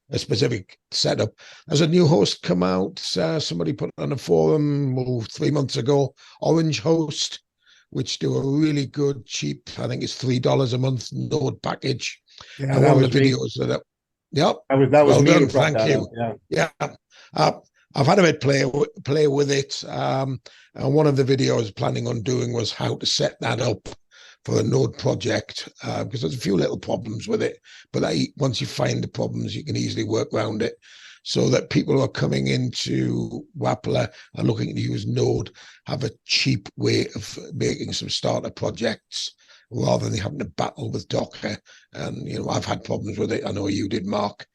a specific setup. There's a new host come out. Somebody put on a forum 3 months ago, Orange Host, which do a really good, cheap, I think it's $3 a month node package. Yeah, And that one was of the me. videos that, yep, That was well me. done, who brought thank that you. up, Yeah. Yeah, I've had a bit play with it, and one of the videos I was planning on doing was how to set that up for a node project, because there's a few little problems with it, but once you find the problems, you can easily work around it, so that people who are coming into Wappler and looking to use Node have a cheap way of making some starter projects rather than having to battle with Docker. And, you know, I've had problems with it. I know you did, Mark.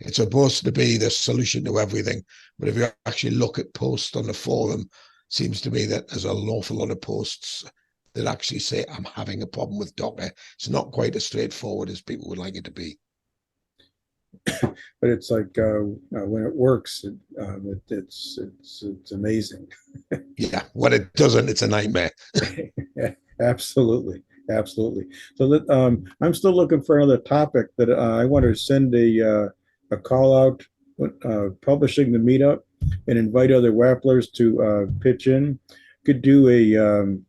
It's supposed to be the solution to everything. But if you actually look at posts on the forum, it seems to me that there's an awful lot of posts that actually say, I'm having a problem with Docker. It's not quite as straightforward as people would like it to be. But it's like when it works, it's amazing. Yeah, when it doesn't, it's a nightmare. Absolutely, absolutely. So that I'm still looking for another topic that I want to send a call out, publishing the meetup, and invite other Wapplers to pitch in. Could do you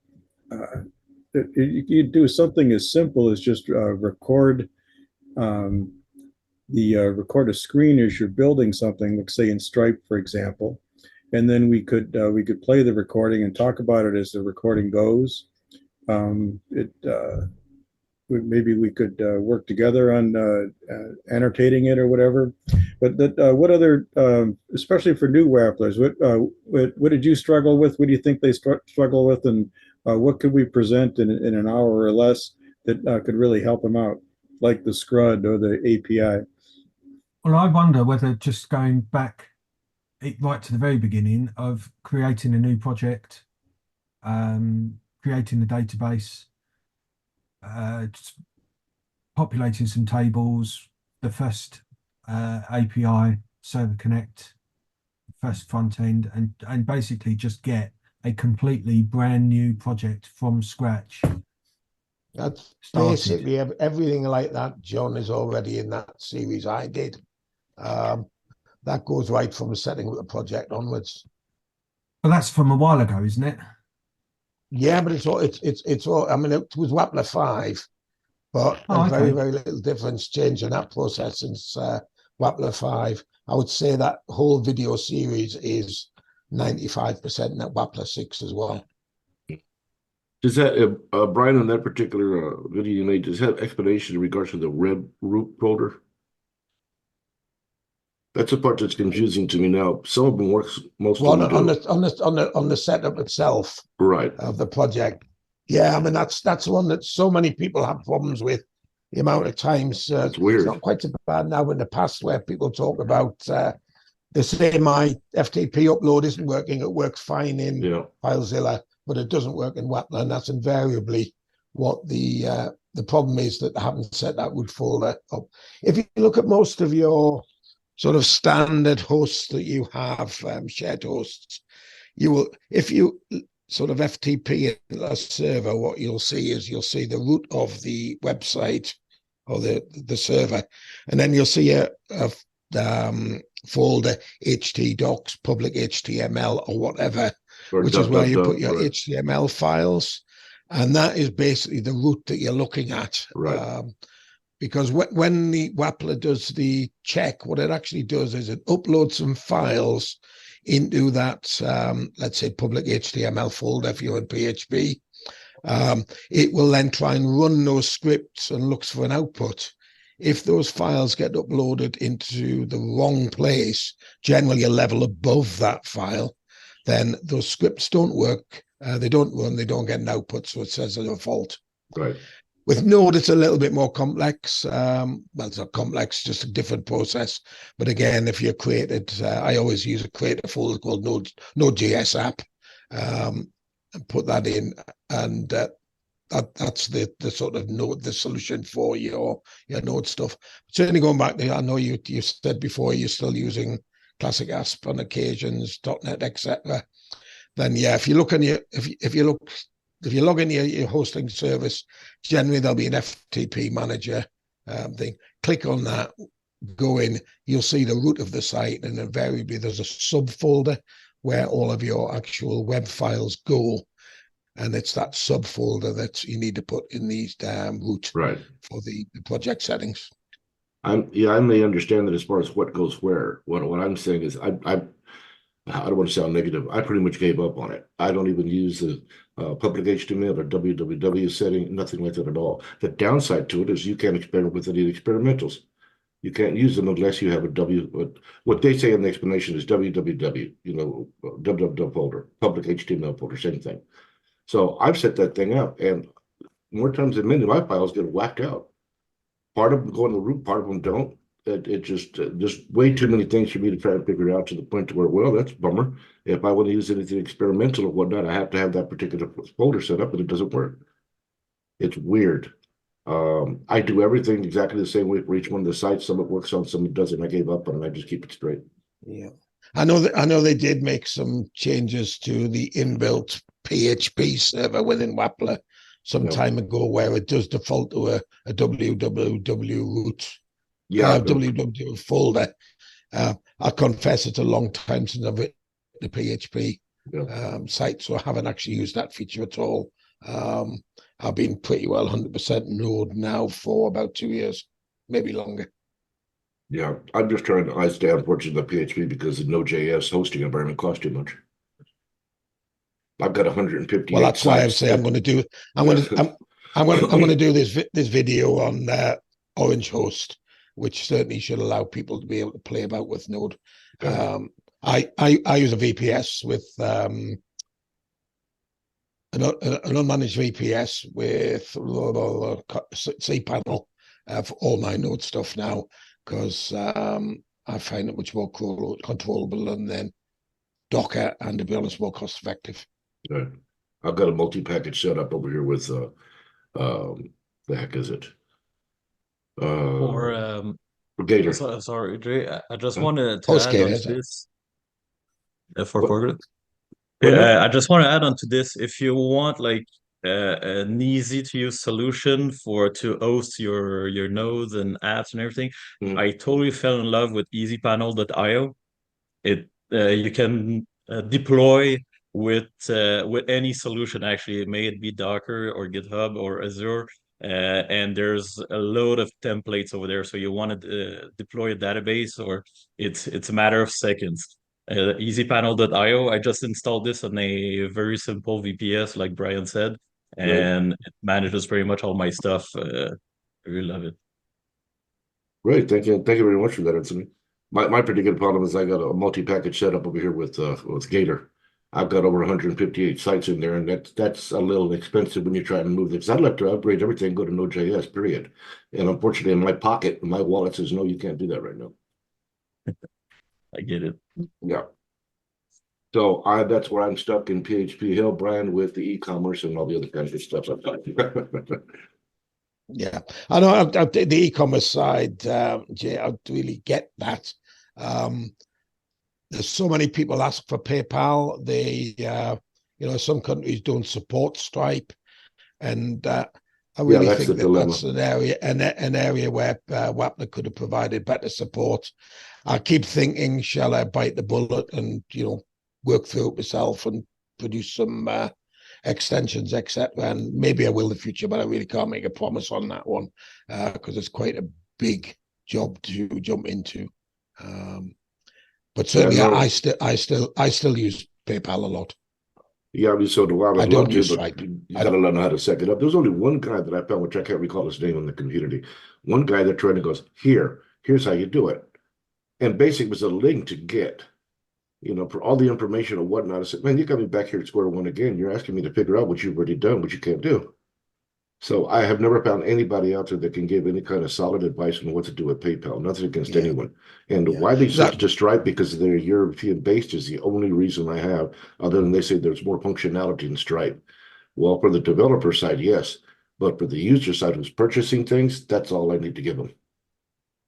could do something as simple as just record. Record a screen as you're building something, like say in Stripe, for example, and then we could play the recording and talk about it as the recording goes. Maybe we could work together on annotating it or whatever. But what other, especially for new Wapplers, what did you struggle with? What do you think they struggle with, and what could we present in an hour or less that could really help them out, like the CRUD or the API? Well, I wonder whether just going back right to the very beginning of creating a new project, creating the database, just populating some tables, the first API server connect, first front end, and basically just get a completely brand new project from scratch. That's started. basically everything like that, John, is already in that series I did. That goes right from setting up the project onwards. But that's from a while ago, isn't it? Yeah, but it's all. I mean, it was Wappler 5, but Oh, very, okay. very little difference change in that process since Wappler 5. I would say that whole video series is 95% in that Wappler 6 as well. Does that, Brian, on that particular video you made, does that have explanation in regards to the red root folder? That's the part that's confusing to me now. Some of them works, most of them do. On the setup itself, Right. of the project. Yeah, I mean that's one that so many people have problems with. The amount of times It's weird. It's not quite so bad now in the past where people talk about they say my FTP upload isn't working. It works fine in FileZilla, but it doesn't work in Wappler, and that's invariably what the problem is, that they haven't set that root folder up. If you look at most of your sort of standard hosts that you have, shared hosts, you will, if you sort of FTP a server, what you'll see is you'll see the root of the website or the server, and then you'll see a folder htdocs, public HTML or whatever, Or which is where you put your right. HTML files, and that is basically the root that you're looking at. Right. Because when the Wappler does the check, what it actually does is it uploads some files into that, let's say, public HTML folder if you're in PHP. It will then try and run those scripts and looks for an output. If those files get uploaded into the wrong place, generally a level above that file, then those scripts don't work. They don't run, they don't get an output, so it says there's a fault. Right. With Node, it's a little bit more complex. Well, it's not complex, just a different process. But again, if you created, I always create a folder called Node.js app, and put that in, and that's the sort of Node, the solution for your Node stuff. Certainly going back there, I know you said before you're still using Classic ASP on occasions, .NET, etc. Then yeah, if you look on if you log in your hosting service, generally there'll be an FTP manager thing. Click on that. go in, you'll see the root of the site, and invariably there's a subfolder where all of your actual web files go. And it's that subfolder that you need to put in the root Right. for the project settings. I may understand that as far as what goes where. What I'm saying is I don't want to sound negative. I pretty much gave up on it. I don't even use the public HTML or www setting, nothing like that at all. The downside to it is you can't experiment with any experimentals. You can't use them unless you have a what they say in the explanation is www, www folder, public HTML folder, same thing. So I've set that thing up, and more times than many, my files get whacked out. Part of them go in the root, part of them don't. It just there's way too many things for me to try to figure out to the point to where, well, that's a bummer. If I want to use anything experimental or whatnot, I have to have that particular folder set up, and it doesn't work. It's weird. I do everything exactly the same way for each one of the sites. Some it works on, some it doesn't. I gave up on it. I just keep it straight. Yeah, I know they did make some changes to the inbuilt PHP server within Wappler some time ago, where it does default to a www root. Yeah, www folder. I confess it's a long time since I've written the PHP site, so I haven't actually used that feature at all. I've been pretty well 100% Node now for about 2 years, maybe longer. Yeah, I'm just trying to stay unfortunately the PHP because the Node.js hosting environment costs too much. I've got 158. Well, that's why I say I'm going to do. I'm going to do this video on Orange Host, which certainly should allow people to be able to play about with Node. I use a VPS with an unmanaged VPS with cPanel for all my Node stuff now, because I find it much more controllable and then Docker, and to be honest, more cost effective. Right. I've got a multi-package set up over here with the heck is it? For Gator. sorry, Dre, I just wanted to Host add Gator, on to this. For What? Forget. What now? I just want to add on to this. If you want like an easy to use solution to host your nodes and apps and everything, I totally fell in love with easypanel.io. You can deploy with any solution, actually, may it be Docker or GitHub or Azure. And there's a load of templates over there. So you want to deploy a database, or it's a matter of seconds. Easypanel.io. I just installed this on a very simple VPS, like Brian said, and it manages pretty much all my stuff. I really love it. Great, thank you very much for that, Anthony. My particular problem is I got a multi-package setup over here with Gator. I've got over 158 sites in there, and that's a little expensive when you try and move this. I'd like to upgrade everything, go to Node.js, period. And unfortunately, in my pocket, my wallet says, no, you can't do that right now. I get it. Yeah. So that's where I'm stuck in PHP Hill, Brian, with the e-commerce and all the other kinds of stuff I've got. Yeah, I know the e-commerce side, Jay, I really get that. There's so many people ask for PayPal. They, some countries don't support Stripe, and I really think that's an area where Wappler could have provided better support. I keep thinking, shall I bite the bullet and work through it myself and produce some extensions, etc. And maybe I will in the future, but I really can't make a promise on that one because it's quite a big job to jump into. But certainly, I still use PayPal a lot. Yeah, I mean, so do I. I don't use Stripe. You gotta learn how to set it up. There's only one guy that I found, which I can't recall his name in the community. One guy that tried to goes, here's how you do it. And basic was a link to get, for all the information and whatnot. I said, man, you got me back here at square one again. You're asking me to figure out what you've already done, what you can't do. So I have never found anybody out there that can give any kind of solid advice on what to do with PayPal. Nothing against anyone. And why they switched to Stripe, because they're European based, is the only reason I have, other than they say there's more functionality in Stripe. Well, for the developer side, yes. But for the user side who's purchasing things, that's all I need to give them.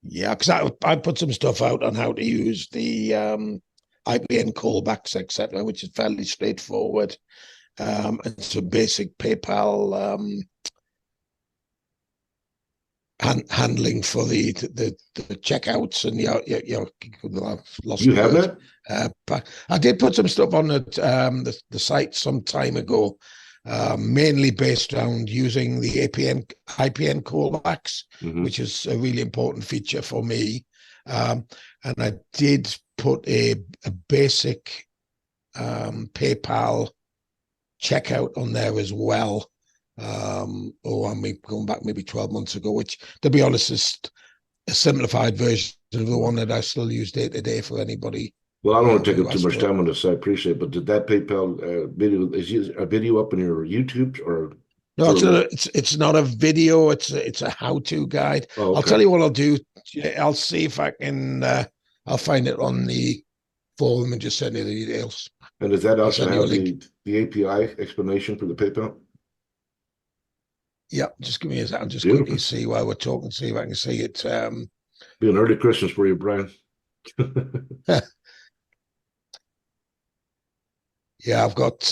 Yeah, because I put some stuff out on how to use the IPN callbacks, etc., which is fairly straightforward. And some basic PayPal handling for the checkouts and lost You have words. that? But I did put some stuff on the site some time ago, mainly based around using the IPN callbacks, Mhm. which is a really important feature for me. And I did put a basic PayPal checkout on there as well. I'm going back maybe 12 months ago, which, to be honest, is a simplified version of the one that I still use day to day for anybody. Well, I don't want to take who up too has much to- time on this. I appreciate it, but did that PayPal video, is a video up on your YouTube or? No, it's not a video. It's a how-to guide. Oh, I'll okay. tell you what I'll do. I'll see if I can. I'll find it on the forum and just send you the details. And does that I'll also send you a have link. the API explanation for the PayPal? Yeah, just give me a second. Just Beautiful. quickly see while we're talking. See if I can see it. Be an early Christmas for you, Brian. Yeah, I've got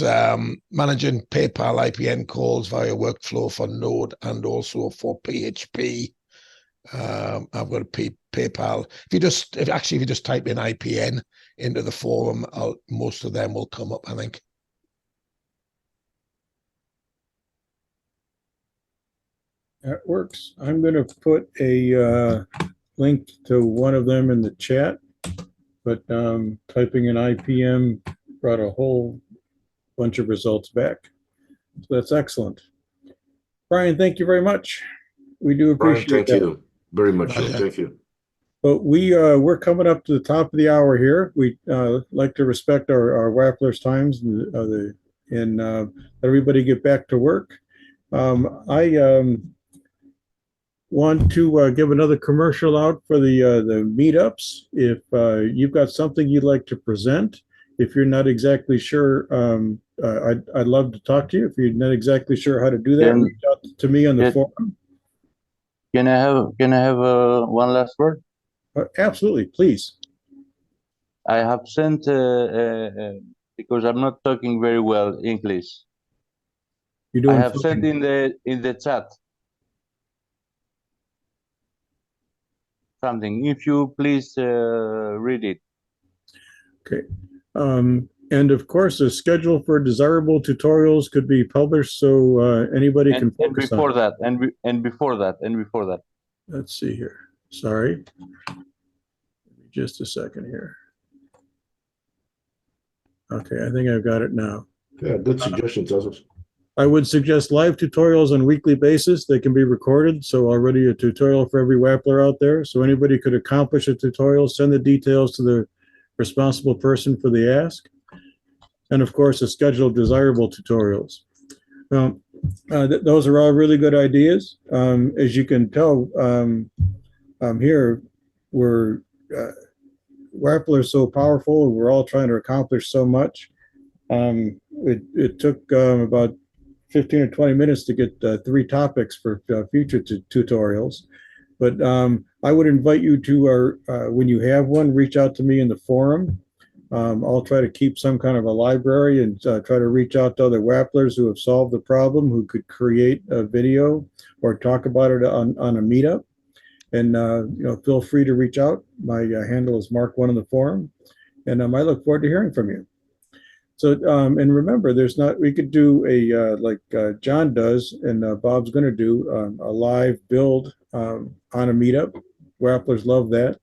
managing PayPal IPN calls via workflow for Node and also for PHP. I've got a PayPal. If you just type in IPN into the forum, most of them will come up, I think. That works. I'm going to put a link to one of them in the chat, but typing in IPM brought a whole bunch of results back. So that's excellent. Brian, thank you very much. We do Brian, appreciate thank that. you very much. Pleasure. Thank you. But we're coming up to the top of the hour here. We like to respect our Wapplers times and let everybody get back to work. I want to give another commercial out for the meetups. If you've got something you'd like to present, if you're not exactly sure, I'd love to talk to you. If you're not exactly sure how to do that, reach out to me on the forum. Can I have one last word? Absolutely, please. I have sent because I'm not talking very well English. You're doing I have fine. sent in the chat something. If you please read it. Okay. And of course, a schedule for desirable tutorials could be published so anybody can focus on it. And before that. Let's see here. Sorry. Just a second here. Okay, I think I've got it now. Yeah, good suggestion, Joseph. I would suggest live tutorials on a weekly basis. They can be recorded, so already a tutorial for every Wappler out there. So anybody could accomplish a tutorial, send the details to the responsible person for the ask. And of course, a schedule of desirable tutorials. Those are all really good ideas. As you can tell, here, Wappler is so powerful, and we're all trying to accomplish so much. It took about 15 or 20 minutes to get 3 topics for future tutorials. But I would invite you to, when you have one, reach out to me in the forum. I'll try to keep some kind of a library and try to reach out to other Wapplers who have solved the problem, who could create a video or talk about it on a meetup. And feel free to reach out. My handle is Mark1 in the forum, and I look forward to hearing from you. So and remember, we could do a like Jon does, and Bob's going to do a live build on a meetup. Wapplers love that.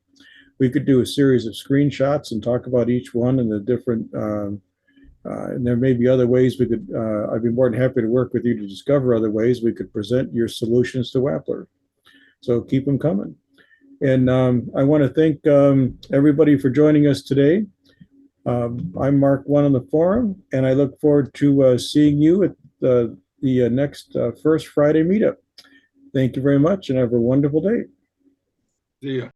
We could do a series of screenshots and talk about each one and the different. And there may be other ways we could. I'd be more than happy to work with you to discover other ways we could present your solutions to Wappler. So keep them coming. And I want to thank everybody for joining us today. I'm Mark1 on the forum, and I look forward to seeing you at the next First Friday meetup. Thank you very much, and have a wonderful day. See ya.